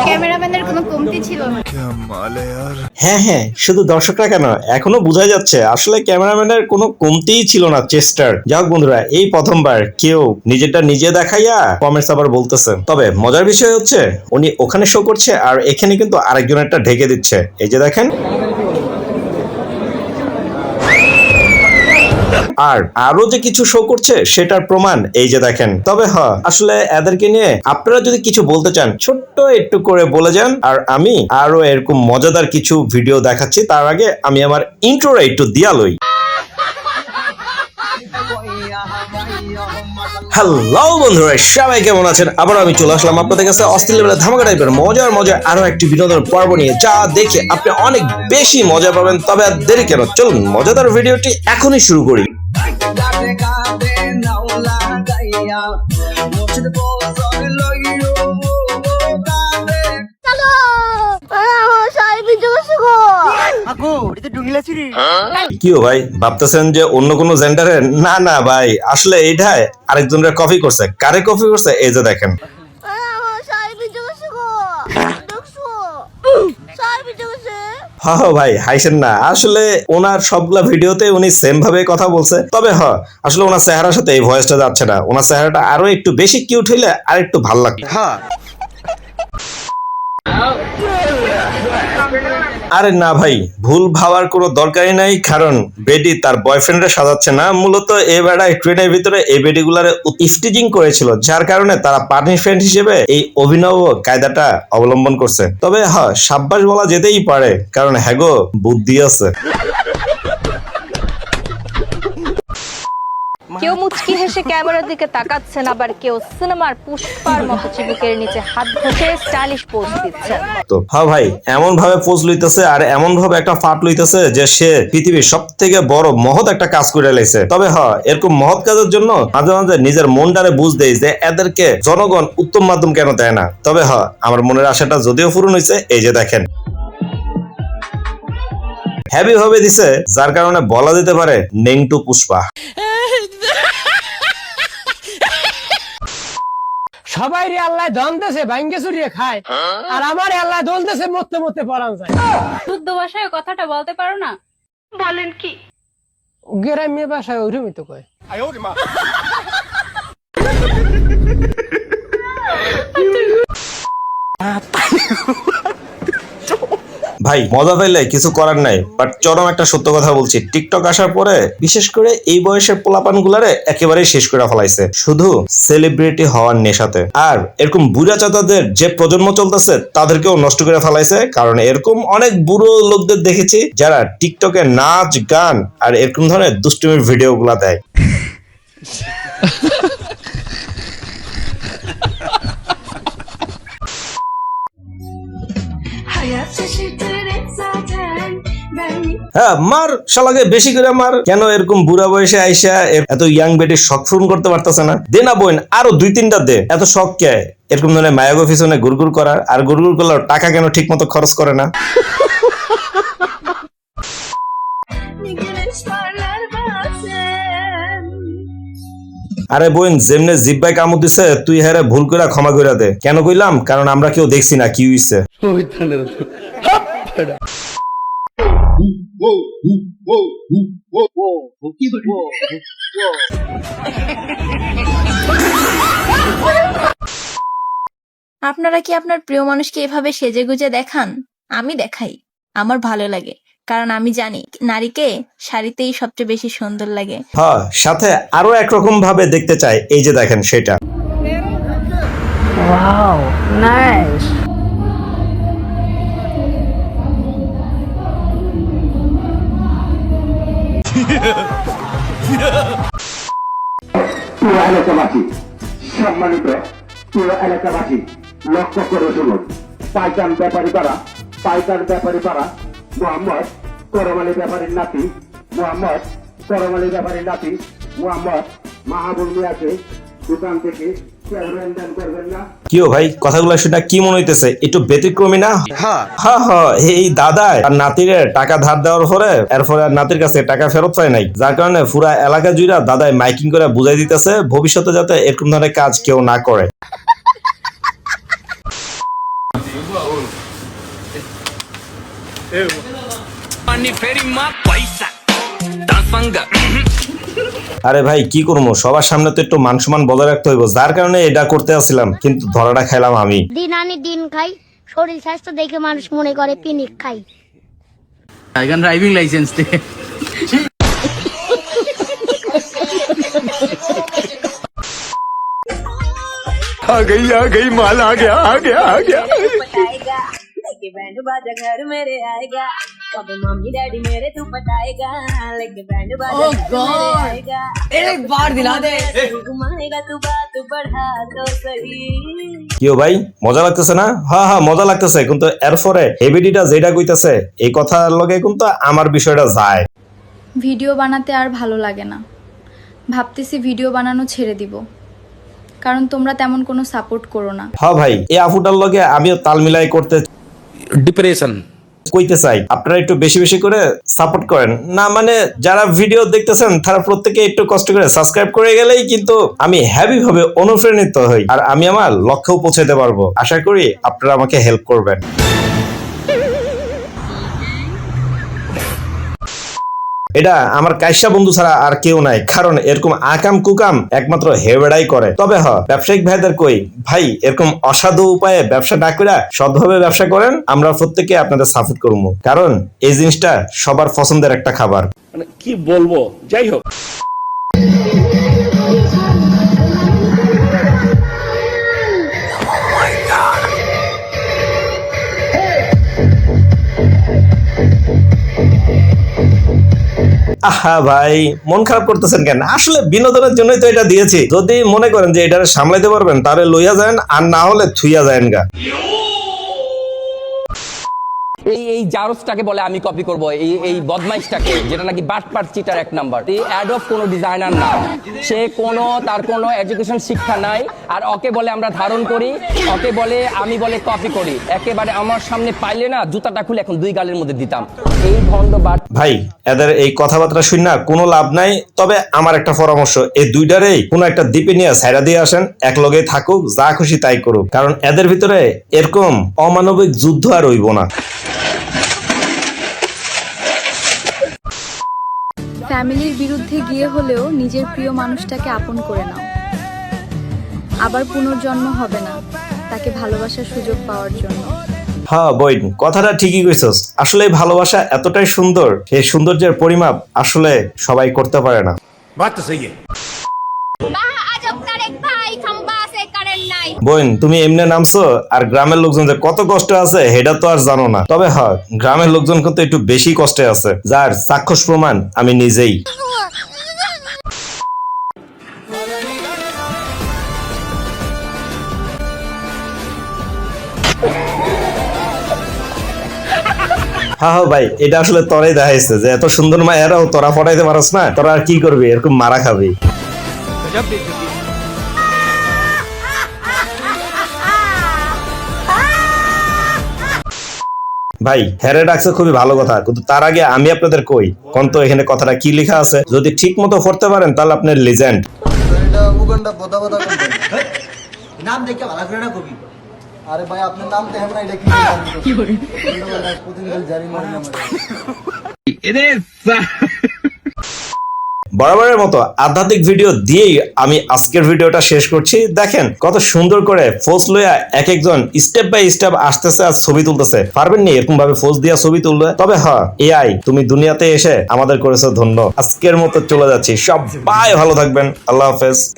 ক্যামেরাম্যানের কোনো কমতি ছিল না। হ্যাঁ হ্যাঁ, শুধু দর্শকরা কেন, এখনো বোঝা যাচ্ছে আসলে ক্যামেরাম্যানের কোনো কমতিই ছিল না চেষ্টার। যাই হোক বন্ধুরা, এই প্রথমবার কেউ নিজেরটা নিজে দেখাইয়া কমেন্টস আবার বলতেছে। তবে মজার বিষয় হচ্ছে উনি ওখানে শো করছে আর এখানে কিন্তু আরেকজনেরটা ঢেকে দিচ্ছে। এই যে দেখেন। আর আরো যে কিছু শো করছে সেটার প্রমাণ এই যে দেখেন। তবে আসলে এদেরকে নিয়ে আপনারা যদি কিছু বলতে চান ছোট্ট একটু করে বলে যান, আর আমি আরো এরকম মজাদার কিছু ভিডিও দেখাচ্ছি। তার আগে আমি আমার ইন্ট্রোটা একটু দিয়া লই। হ্যালো বন্ধুরা, সবাই কেমন আছেন? আবার আমি চলে আসলাম আপনাদের কাছে অস্থির লেভেলের ধামাকা টাইপের মজার আরো একটি বিনোদন পর্ব নিয়ে, যা দেখে আপনি অনেক বেশি মজা পাবেন। তবে আর দেরি কেন, চলুন মজাদার ভিডিওটি এখনই শুরু করি। কি ভাই, ভাবতেছেন যে অন্য কোনো জেন্ডারের? না না ভাই, আসলে এইটাই আরেকজনের কপি করছে। কারে কপি করছে এই যে দেখেন। ভাই হাইসেন না, আসলে ওনার সবগুলা ভিডিওতে উনি সেম ভাবে কথা বলছে। তবে আসলে ওনার চেহারার সাথে এই ভয়েসটা যাচ্ছে না। ওনার চেহারাটা আরো একটু বেশি কিউট হইলে আর একটু ভালো লাগতো। আরে না ভাই, ভুল ভাবার কোনো দরকারই নাই, কারণ বেডি তার বয়ফ্রেন্ডে সাজাচ্ছে না। মূলত এই বেড়া ট্রেনের ভিতরে এই বেডিগুলারে ইফটিজিং করেছিল, যার কারণে তারা পানিশমেন্ট হিসেবে এই অভিনব কায়দাটা অবলম্বন করছে। তবে সাব্বাস বলা যেতেই পারে, কারণ হ্যাগো বুদ্ধি আছে। কেউ মুচকি হেসে ক্যামেরার দিকে তাকাচ্ছেন, আবার কেউ সিনেমার পুষ্পার মতো চিবুকের নিচে হাত ঘষে স্টাইলিশ পোজ দিচ্ছেন। তো ভাই এমন ভাবে পোজ লইতেছে আর এমন ভাবে একটা ফাট লইতেছে যে সে পৃথিবীর সবথেকে বড় মহৎ একটা কাজ করে লাইছে। তবে এরকম মহৎ কাজের জন্য মাঝে মাঝে নিজের মনটারে বুঝ দেই যে এদেরকে জনগণ উত্তম মাধ্যম কেন দেয় না। তবে আমার মনের আশাটা যদিও পূরণ হয়েছে। এই যে দেখেন, হ্যাভি ভাবে দিছে, যার কারণে বলা যেতে পারে নেংটু পুষ্পা। সবাই রে আল্লাহ ধন দেশে ভাঙ্গে চুরিয়ে খায়, আর আমার আল্লাহ দোল দেশে মরতে মরতে পরান যায়। শুদ্ধ ভাষায় কথাটা বলতে পারো না? বলেন কি? গ্রাম্য ভাষায় ওরমই তো কয়। ভাই মজা পাইলে কিছু করার নাই, বাট চরম একটা সত্য কথা বলছি, টিকটক আসার পরে বিশেষ করে এই বয়সের পোলাপান গুলারে একেবারেই শেষ করে ফেলাইছে শুধু সেলিব্রিটি হওয়ার নেশাতে। আর এরকম বুড়া চাচাদের যে প্রজন্ম চলতেছে তাদেরকেও নষ্ট করে ফেলাইছে, কারণ এরকম অনেক বুড়ো লোকদের দেখেছি যারা টিকটকে নাচ গান আর এরকম ধরনের দুষ্টুমির ভিডিও গুলা দেয়। মার শালাকে বেশি করে মার। কেন এরকম বুড়া বয়সে আইসা এত ইয়াং বেটির শখ পূরণ করতে পারতেছে না? দে না বোন, আরো 2-3টা দে। এত শখ কে এরকম ধরনের মায়াগো পিছনে গুড়গুড় করার? আর গুড়গুড় করলে টাকা কেন ঠিক মতো খরচ করে না? আরে বোন, যেমনে জিব্বাই কামড় দিছে তুই হেরে ভুল করে ক্ষমা করে দে। কেন কইলাম? কারণ আমরা কেউ দেখছি না কি হইছে। আপনারা কি আপনার প্রিয় মানুষকে এভাবে সেজেগুজে দেখান? আমি দেখাই, আমার ভালো লাগে, কারণ আমি জানি নারীকে শাড়িতেই সবচেয়ে বেশি সুন্দর লাগে। সাথে আরো একরকম ভাবে দেখতে চাই। এই যে দেখেন সেটা। Wow, nice. পুরো এলাকাবাসী, সম্মানিত পুরো এলাকাবাসী, লক্ষ্য করে শুনুন। পাইকান ব্যাপারী পাড়া মোহাম্মদ করমালী ব্যাপারীর নাতি মোহাম্মদ মাহবুব মিয়াকে দোকান থেকে লেনদেন করবেন না। কি ভাই, কথাগুলো শুনে কি মনে হইতেছে? একটু ব্যতিক্রমী না? এই দাদা আর নাতির টাকা ধার দেওয়ার পরে এরপরে আর নাতির কাছে টাকা ফেরত পায় নাই, যার কারণে পুরা এলাকা জুড়ে দাদাই মাইকিং করে বুঝাই দিতেছে ভবিষ্যতে যাতে এরকম ধরনের কাজ কেউ না করে। আরে ভাই কি করবো, সবার সামনে তো একটু মান সম্মান বজায় রাখতে হইব, যার কারণে এটা করতে আসছিলাম, কিন্তু ধরাটা খাইলাম আমি। দিন আনি দিন খাই, শরীর স্বাস্থ্য দেখে মানুষ মনে করে পিনিক খাই। ড্রাইভিং লাইসেন্স দে। आ गई माल आ गया लेके बैंड बाजा घर मेरे आएगा, कब मम्मी डैडी मेरे तू पटाएगा, लेके बैंड बाजा घर मेरे आएगा, एक बार दिला दे, घुमाएगा तू बात बढ़ा तो सही। কিও ভাই মজা লাগতেছে না? হ্যাঁ হ্যাঁ মজা লাগতেছে, কিন্তু এরপরে হেভিডিটা যেটা কইতাছে এই কথার লগে কিন্তু আমার বিষয়টা যায়। ভিডিও বানাতে আর ভালো লাগে না, ভাবতেছি ভিডিও বানানো ছেড়ে দিব, কারণ তোমরা তেমন কোনো সাপোর্ট করো না। হ্যাঁ ভাই, এই আফুটার লগে আমিও তাল মিলাই করতে ডিপ্রেশন কইতে চাই, আপনারা একটু বেশি বেশি করে সাপোর্ট করেন না, মানে যারা ভিডিও দেখতেছেন তারা প্রত্যেকে একটু কষ্ট করে সাবস্ক্রাইব করে গেলেই কিন্তু আমি হ্যাপি ভাবে অনুপ্রাণিত হই, আর আমি আমার লক্ষ্যেও পৌঁছাতে পারবো। আশা করি আপনারা আমাকে হেল্প করবেন। এটা আমার কাইসা বন্ধু ছাড়া আর কেউ নাই, কারণ এরকম আকাম কুকাম একমাত্র হেবেড়াই করে। তবে ব্যবসায়িক ভাইদের কই, ভাই এরকম অসাধু উপায়ে ব্যবসা না করে সৎভাবে ব্যবসা করেন, আমরা প্রত্যেকে আপনাদের সাপোর্ট করবো, কারণ এই জিনিসটা সবার পছন্দের একটা খাবার। মানে কি বলবো, যাই হোক। আহা ভাই মন খারাপ করতেছেন কেন? আসলে বিনোদনের জন্যই তো এটা দিয়েছি, যদি মনে করেন যে এটা সামলাইতে পারবেন তাহলে লইয়া যান, আর না হলে থুইয়া যায়েন গা। এই জারসটাকে বলে আমি কপি করব, এই বদমাইশটাকে, যেটা নাকি বাটপার চিটার এক নাম্বার। এই অ্যাড অফ কোনো ডিজাইনার না, সে তার কোনো এডুকেশন শিক্ষা নাই, আর ওকে বলে আমরা ধারণ করি, ওকে বলে আমি বলে কপি করি। একেবারে আমার সামনে পাইলে না জুতাটা খুলে এখন দুই গালের মধ্যে দিতাম। এই ভন্ড বাট ভাই এদের এই কথাবার্তা শুন না কোনো লাভ নাই, তবে আমার একটা পরামর্শ, এই দুইটারেই কোনো একটা দ্বীপে নিয়ে ছাইরা দিয়ে আসেন, এক লগে থাকুক, যা খুশি তাই করুক, কারণ এদের ভিতরে এরকম অমানবিক যুদ্ধ আর হইব না। ফ্যামিলির বিরুদ্ধে গিয়ে হলেও নিজের প্রিয় মানুষটাকে আপন করে নাও, আবার পুনর্জন্ম হবে না তাকে ভালোবাসার সুযোগ পাওয়ার জন্য। হ্যাঁ বই, কথাটা ঠিকই কইছস, আসলে ভালোবাসা এতটাই সুন্দর, সেই সৌন্দর্যের পরিমাপ আসলে সবাই করতে পারে না। বাত তো সহি বোন তুমি এমনি নামছো, আর গ্রামের লোকজন যে কত কষ্ট আছে সেটা তো আর জানো না। তবে গ্রামের লোকজন কিন্তু একটু বেশি কষ্টে আছে, যার চাক্ষুষ প্রমাণ আমি নিজেই। হ্যাঁ ভাই, এটা আসলে তোরাই দেখাইছে যে এত সুন্দর মায়েরাও তোরা পড়াইতে পারস না, তোরা আর কি করবি, এরকম মারা খাবি। ভাই হেরে ডাকছে খুবই ভালো কথা, কিন্তু তার আগে আমি আপনাদের কই কোন তো এখানে কথাটা কি লেখা আছে, যদি ঠিক মতো পড়তে পারেন তাহলে আপনি লিজেন্ড। নাম দেখে ভালো করে না কবি। আরে ভাই আপনার নাম তো আমরা এটা কি করে প্রতিদিন জারি মারি না বরাবরের মতো আধ্যাত্মিক ভিডিও দিয়েই আমি আজকের ভিডিওটা শেষ করছি। দেখেন কত সুন্দর করে ফোজ লইয়া এক একজন স্টেপ বাই স্টেপ আসতেছে আর ছবি তুলতেছে, পারবেন নি এরকম ভাবে ফোজ দিয়া ছবি তুলবে? তবে এআই তুমি দুনিয়াতে এসে আমাদের করেছো ধন্য। আজকের মতো চলে যাচ্ছি, সবাই ভালো থাকবেন, আল্লাহ হাফেজ।